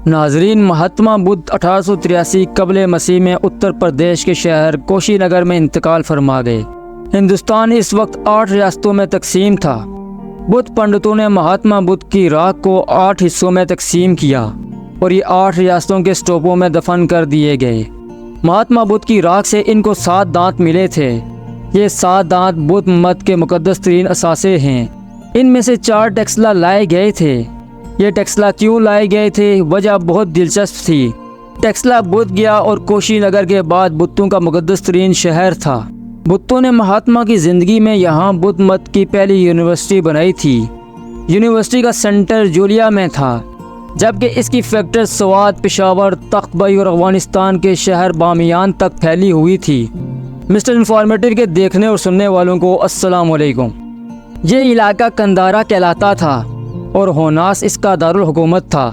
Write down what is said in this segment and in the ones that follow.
नाजरीन, महात्मा बुद्ध 1883 कबल मसीह में उत्तर प्रदेश के शहर कुशीनगर में इंतकाल फरमा गए। हिंदुस्तान इस वक्त 8 रियासतों में तकसीम था। बुद्ध पंडितों ने महात्मा बुद्ध की राख को 8 हिस्सों में तकसीम किया और ये 8 रियासतों के स्टोपों में दफन कर दिए गए। महात्मा बुद्ध की राख से इनको 7 दांत मिले थे। ये 7 दांत बुद्ध मत के मुकद्दस तरीन असासे हैं। इनमें से 4 टेक्सला लाए गए थे। ये टेक्सला क्यों लाए गए थे, वजह बहुत दिलचस्प थी। टेक्सला बुद्ध गया और कुशीनगर के बाद बुद्धों का मुकद्दस तरीन शहर था। बुद्धों ने महात्मा की ज़िंदगी में यहाँ बुद्ध मत की पहली यूनिवर्सिटी बनाई थी। यूनिवर्सिटी का सेंटर जूलिया में था, जबकि इसकी फैक्ट्री स्वात, पेशावर, तख्तबई और अफगानिस्तान के शहर बामियान तक फैली हुई थी। मिस्टर इन्फॉर्मेटिव के देखने और सुनने वालों को अस्सलाम वालेकुम। ये इलाका कंदारा कहलाता था और होनास इसका दारुल हुकूमत था।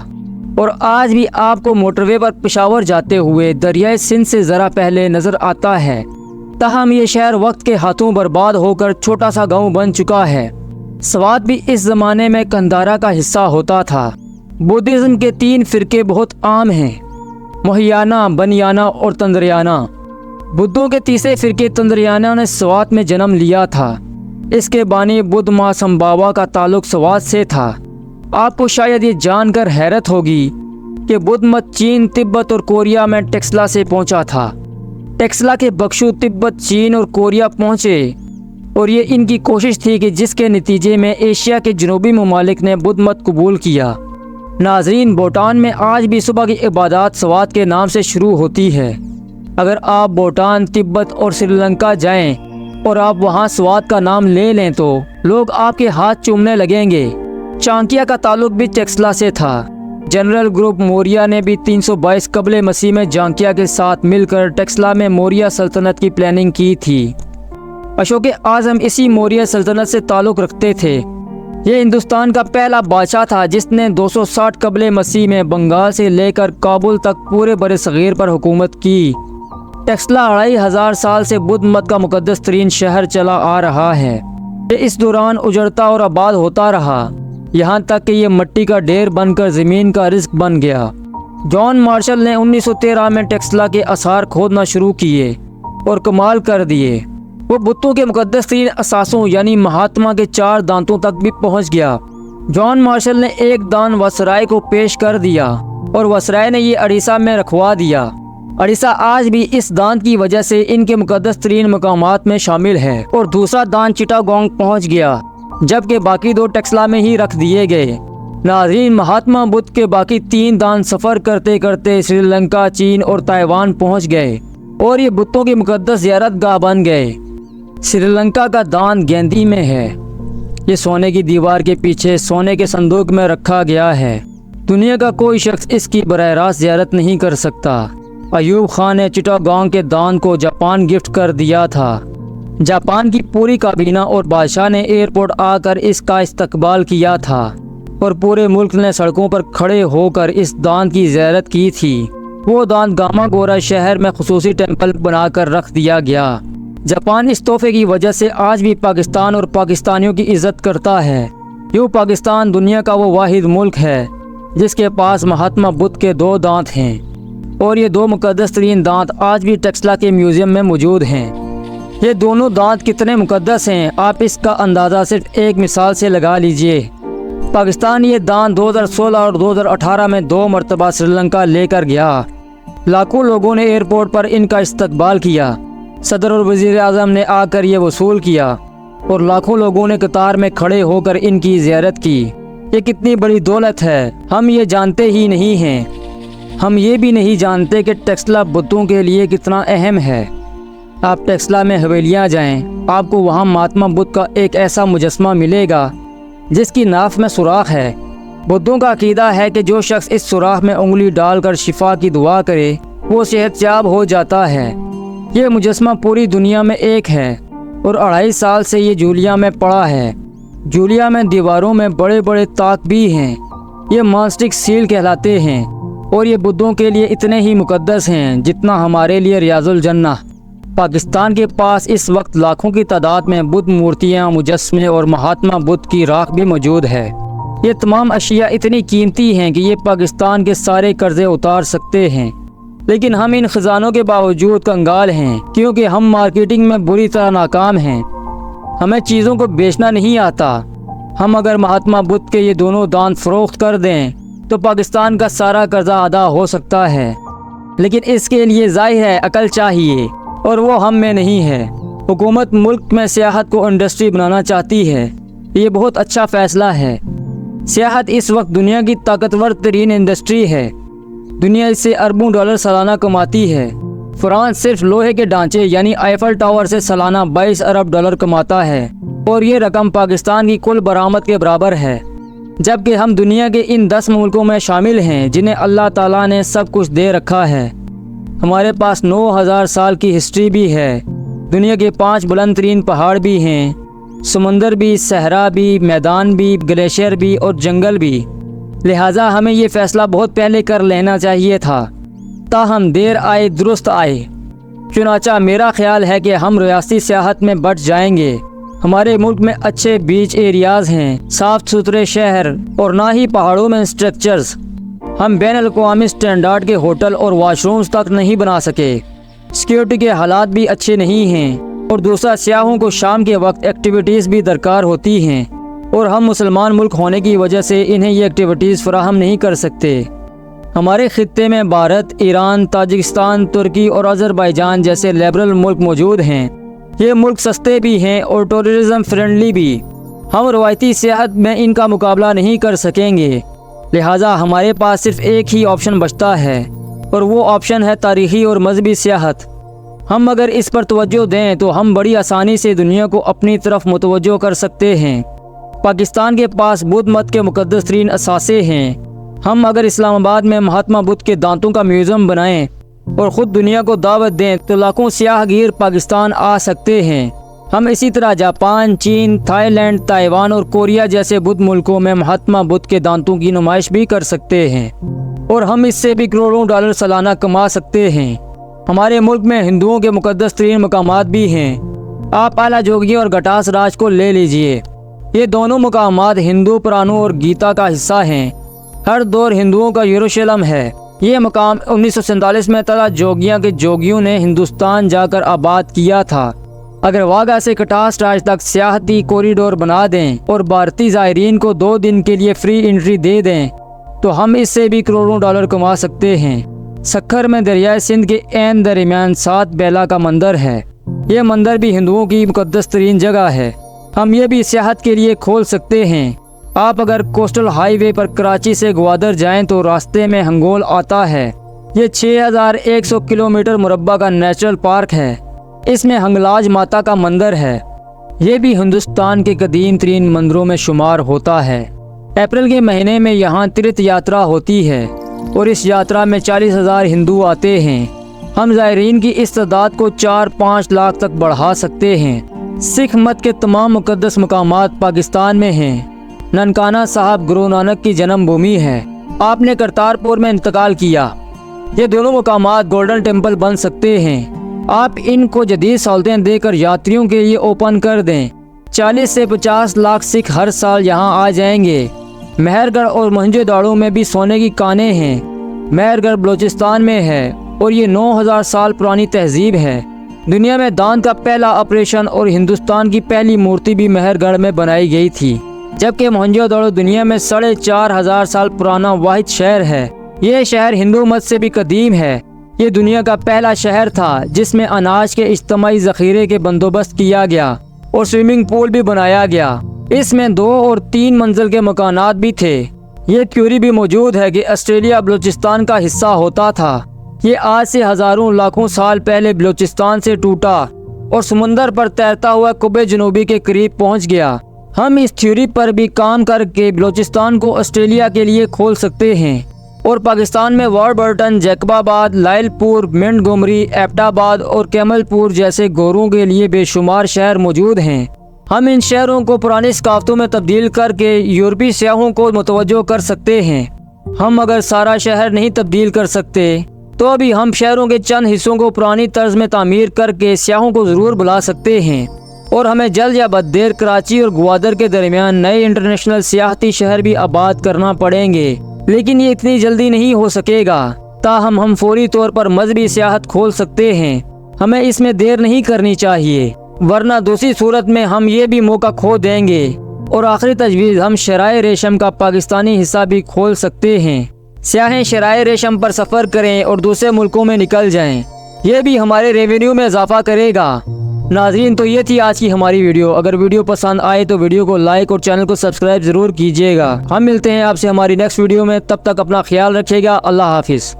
और आज भी आपको मोटरवे पर पेशावर जाते हुए दरियाए सिंध से ज़रा पहले नज़र आता है। ताहम ये शहर वक्त के हाथों बर्बाद होकर छोटा सा गांव बन चुका है। स्वात भी इस ज़माने में कंदारा का हिस्सा होता था। बुद्धिज़्म के 3 फ़िरके बहुत आम हैं, मोहियाना, बनियाना और तंदरियाना। बुद्धों के तीसरे फ़िरके तंदरियाना ने स्वात में जन्म लिया था। इसके बानी बुद्ध माँ संबावा का ताल्लुक स्वात से था। आपको शायद ये जानकर हैरत होगी कि बुद्ध मत चीन, तिब्बत और कोरिया में टेक्सला से पहुंचा था। टेक्सला के बख्शू तिब्बत, चीन और कोरिया पहुंचे और ये इनकी कोशिश थी कि जिसके नतीजे में एशिया के जनूबी ममालिक ने बुद्ध मत कबूल किया। नाजरीन, भूटान में आज भी सुबह की इबादत स्वात के नाम से शुरू होती है। अगर आप भूटान, तिब्बत और श्रीलंका जाएं और आप वहां स्वात का नाम ले लें तो लोग आपके हाथ चूमने लगेंगे। चांकिया का ताल्लुक भी टेक्सला से था। जनरल ग्रुप मौर्य ने भी 322 कबल मसीह में जांकिया के साथ मिलकर टेक्सला में मौर्य सल्तनत की प्लानिंग की थी। अशोक आज़म इसी मौर्य सल्तनत से ताल्लुक़ रखते थे। ये हिंदुस्तान का पहला बादशाह था जिसने 260 कबल मसीह में बंगाल से लेकर काबुल तक पूरे बरे-सग़ीर पर हुकूमत की। टेक्सला 2500 साल से बुद्ध मत का मुकद्दस तरीन शहर चला आ रहा है। ये इस दौरान उजड़ता और आबाद होता रहा, यहाँ तक कि ये मिट्टी का ढेर बनकर ज़मीन का रिस्क बन गया। जॉन मार्शल ने 1913 में टेक्सला के आसार खोदना शुरू किए और कमाल कर दिए। वो बुद्धों के मुकद्दस तरीन असासों यानी महात्मा के 4 दांतों तक भी पहुँच गया। जॉन मार्शल ने एक दान वसराय को पेश कर दिया और वसराय ने ये अड़ीसा में रखवा दिया। अड़ीसा आज भी इस दांत की वजह से इनके मुकद्दस तरीन मकामात में शामिल है। और दूसरा दान चिटागोंग पहुँच गया, जबकि बाकी 2 टेक्सला में ही रख दिए गए। नाज़रीन, महात्मा बुद्ध के बाकी 3 दान सफ़र करते करते श्रीलंका, चीन और ताइवान पहुँच गए और ये बुतों की मुकद्दस ज़ियारत गाह बन गए। श्रीलंका का दान गेंदी में है। ये सोने की दीवार के पीछे सोने के संदूक में रखा गया है। दुनिया का कोई शख्स इसकी बराह रास्त ज़ियारत नहीं कर सकता। अयूब खान ने चिटागोंग के दान को जापान गिफ्ट कर दिया था। जापान की पूरी काबीना और बादशाह ने एयरपोर्ट आकर इसका इस्तकबाल किया था और पूरे मुल्क ने सड़कों पर खड़े होकर इस दान की ज़ियारत की थी। वो दान गामागोरा शहर में खुसूसी टेम्पल बनाकर रख दिया गया। जापान इस तोहफे की वजह से आज भी पाकिस्तान और पाकिस्तानियों की इज्जत करता है। यूँ पाकिस्तान दुनिया का वो वाहिद मुल्क है जिसके पास महात्मा बुद्ध के 2 दांत हैं और ये 2 मुकद्दस तरीन दांत आज भी टेक्सला के म्यूज़ियम में मौजूद हैं। ये दोनों दांत कितने मुकद्दस हैं, आप इसका अंदाज़ा सिर्फ एक मिसाल से लगा लीजिए। पाकिस्तान ये दांत 2016 और 2018 में 2 मरतबा श्रीलंका लेकर गया। लाखों लोगों ने एयरपोर्ट पर इनका इस्तकबाल किया। सदर और वज़ीर आज़म ने आकर ये वसूल किया और लाखों लोगों ने कतार में खड़े होकर इनकी ज़ियारत की। ये कितनी बड़ी दौलत है, हम ये जानते ही नहीं हैं। हम ये भी नहीं जानते कि टेक्सला बुद्धों के लिए कितना अहम है। आप टेक्सला में हवेलियाँ जाएं, आपको वहाँ महात्मा बुद्ध का एक ऐसा मुजस्मा मिलेगा जिसकी नाफ में सुराख है। बुद्धों का अकीदा है कि जो शख्स इस सुराख में उंगली डालकर शिफा की दुआ करे वो सेहतयाब हो जाता है। ये मुजस्मा पूरी दुनिया में एक है और 2.5 साल से ये जूलिया में पड़ा है। जूलिया में दीवारों में बड़े बड़े ताक भी हैं। ये मॉन्स्टिक सील कहलाते हैं और ये बुद्धों के लिए इतने ही मुकद्दस हैं जितना हमारे लिए रियाजुल जन्नह। पाकिस्तान के पास इस वक्त लाखों की तादाद में बुद्ध मूर्तियाँ, मुजस्मे और महात्मा बुद्ध की राख भी मौजूद है। ये तमाम अशिया इतनी कीमती हैं कि ये पाकिस्तान के सारे कर्जे उतार सकते हैं, लेकिन हम इन खजानों के बावजूद कंगाल हैं क्योंकि हम मार्केटिंग में बुरी तरह नाकाम हैं। हमें चीज़ों को बेचना नहीं आता। हम अगर महात्मा बुद्ध के ये दोनों दान फरोख्त कर दें तो पाकिस्तान का सारा कर्जा अदा हो सकता है, लेकिन इसके लिए ज़ाहिर है अकल चाहिए और वो हम में नहीं है। हुकूमत मुल्क में सियाहत को इंडस्ट्री बनाना चाहती है। ये बहुत अच्छा फ़ैसला है। सियाहत इस वक्त दुनिया की ताकतवर तरीन इंडस्ट्री है। दुनिया इससे अरबों डॉलर सालाना कमाती है। फ्रांस सिर्फ लोहे के ढांचे यानी आईफल टावर से सालाना 22 अरब डॉलर कमाता है और ये रकम पाकिस्तान की कुल बरामद के बराबर है, जबकि हम दुनिया के इन 10 मुल्कों में शामिल हैं जिन्हें अल्लाह ताला ने सब कुछ दे रखा है। हमारे पास 9000 साल की हिस्ट्री भी है। दुनिया के 5 बुलंद तरीन पहाड़ भी हैं, समंदर भी, सहरा भी, मैदान भी, ग्लेशियर भी और जंगल भी। लिहाजा हमें ये फ़ैसला बहुत पहले कर लेना चाहिए था, ताहम देर आए दुरुस्त आए। चुनाचा मेरा ख्याल है कि हम रियासती सियाहत में बढ़ जाएंगे। हमारे मुल्क में अच्छे बीच एरियाज़ हैं, साफ़ सुथरे शहर और ना ही पहाड़ों में स्ट्रक्चर्स। हम बैन अल-अक़वामी स्टैंडर्ड के होटल और वाशरूम्स तक नहीं बना सके। सिक्योरिटी के हालात भी अच्छे नहीं हैं और दूसरा सियाहों को शाम के वक्त एक्टिविटीज़ भी दरकार होती हैं और हम मुसलमान मुल्क होने की वजह से इन्हें ये एक्टिविटीज़ फराहम नहीं कर सकते। हमारे खित्ते में भारत, ईरान, ताजिकिस्तान, तुर्की और अज़रबैजान जैसे लिबरल मुल्क मौजूद हैं। ये मुल्क सस्ते भी हैं और टूरिज़म फ्रेंडली भी। हम रवायती सियाहत में इनका मुकाबला नहीं कर सकेंगे। लिहाजा हमारे पास सिर्फ एक ही ऑप्शन बचता है और वो ऑप्शन है तारीख़ी और मजहबी सियाहत। हम अगर इस पर तवज्जो दें तो हम बड़ी आसानी से दुनिया को अपनी तरफ मुतवज्जो कर सकते हैं। पाकिस्तान के पास बुद्ध मत के मुक़द्दस तरीन असासे हैं। हम अगर इस्लामाबाद में महात्मा बुद्ध के दांतों का म्यूज़ियम बनाएं और ख़ुद दुनिया को दावत दें तो लाखों सियाहगीर पाकिस्तान आ सकते हैं। हम इसी तरह जापान, चीन, थाईलैंड, ताइवान और कोरिया जैसे बुद्ध मुल्कों में महात्मा बुद्ध के दांतों की नुमाइश भी कर सकते हैं और हम इससे भी करोड़ों डॉलर सालाना कमा सकते हैं। हमारे मुल्क में हिंदुओं के मुक़द्दस तरीन मकामात भी हैं। आप आला जोगी और गटास राज को ले लीजिए। ये दोनों मकामात हिंदू पुराणों और गीता का हिस्सा हैं। हर दौर हिंदुओं का यरूशलेम है। ये मकाम 1947 में तला जोगियाँ के जोगियों ने हिंदुस्तान जाकर आबाद किया था। अगर वाघा से कटास राज तक सियाहती कॉरिडोर बना दें और भारतीय ज़ायरीन को 2 दिन के लिए फ्री एंट्री दे दें तो हम इससे भी करोड़ों डॉलर कमा सकते हैं। सक्खर में दरियाए सिंध के ऐन दरमियान 7 बेला का मंदिर है। ये मंदिर भी हिंदुओं की मुक़द्दस तरीन जगह है। हम ये भी सियाहत के लिए खोल सकते हैं। आप अगर कोस्टल हाईवे पर कराची से ग्वादर जाएं तो रास्ते में हंगोल आता है। ये 6100 किलोमीटर मुरब्बा का नेचुरल पार्क है। इसमें हंगलाज माता का मंदिर है। ये भी हिंदुस्तान के कदीम तरीन मंदिरों में शुमार होता है। अप्रैल के महीने में यहाँ तीर्थ यात्रा होती है और इस यात्रा में 40,000 हिंदू आते हैं। हम ज़ायरीन की इस तादाद को 4-5 लाख तक बढ़ा सकते हैं। सिख मत के तमाम मुक़द्दस मकामात पाकिस्तान में हैं। ननकाना साहब गुरु नानक की जन्मभूमि है। आपने करतारपुर में इंतकाल किया। ये दोनों मकामात गोल्डन टेम्पल बन सकते हैं। आप इनको जदीद सहूलतें देकर यात्रियों के लिए ओपन कर दें। 40 से 50 लाख सिख हर साल यहाँ आ जाएंगे। मेहरगढ़ और मोहनजोदड़ो में भी सोने की कानें हैं। मेहरगढ़ बलूचिस्तान में है और ये 9000 साल पुरानी तहजीब है। दुनिया में दान का पहला ऑपरेशन और हिंदुस्तान की पहली मूर्ति भी मेहरगढ़ में बनाई गई थी, जबकि मोहनजोदड़ो दुनिया में 4500 साल पुराना वाहिद शहर है। ये शहर हिंदू मत से भी कदीम है। ये दुनिया का पहला शहर था जिसमें अनाज के इज्तिमाई ज़ख़ीरे के बंदोबस्त किया गया और स्विमिंग पूल भी बनाया गया। इसमें 2 और 3 मंजिल के मकानात भी थे। ये थ्योरी भी मौजूद है कि ऑस्ट्रेलिया बलूचिस्तान का हिस्सा होता था। ये आज से हज़ारों लाखों साल पहले बलूचिस्तान से टूटा और समुंदर पर तैरता हुआ कुब्बे जनूबी के करीब पहुंच गया। हम इस थ्योरी पर भी काम करके बलूचिस्तान को ऑस्ट्रेलिया के लिए खोल सकते हैं और पाकिस्तान में वारबर्टन, जैकबाबाद, लाइलपुर, मोंटगोमरी, एबटाबाद और कैमलपुर जैसे गोरों के लिए बेशुमार शहर मौजूद हैं। हम इन शहरों को पुरानी सकाफ़तों में तब्दील करके यूरोपीय सियाहों को मुतवज्जो कर सकते हैं। हम अगर सारा शहर नहीं तब्दील कर सकते तो अभी हम शहरों के चंद हिस्सों को पुरानी तर्ज में तामीर करके सियाहों को ज़रूर बुला सकते हैं। और हमें जल्द या बद देर कराची और ग्वादर के दरमियान नए इंटरनेशनल सियाहती शहर भी आबाद करना पड़ेंगे, लेकिन ये इतनी जल्दी नहीं हो सकेगा। ताहम हम फौरी तौर पर मजहबी सियाहत खोल सकते हैं। हमें इसमें देर नहीं करनी चाहिए, वरना दूसरी सूरत में हम ये भी मौका खो देंगे। और आखिरी तजवीज़, हम शराय रेशम का पाकिस्तानी हिस्सा भी खोल सकते हैं। सियाहें शराय रेशम पर सफ़र करें और दूसरे मुल्कों में निकल जाएं। ये भी हमारे रेवेन्यू में इजाफा करेगा। नाज़रीन, तो ये थी आज की हमारी वीडियो। अगर वीडियो पसंद आए तो वीडियो को लाइक और चैनल को सब्सक्राइब ज़रूर कीजिएगा। हम मिलते हैं आपसे हमारी नेक्स्ट वीडियो में। तब तक अपना ख्याल रखिएगा। अल्लाह हाफिज़।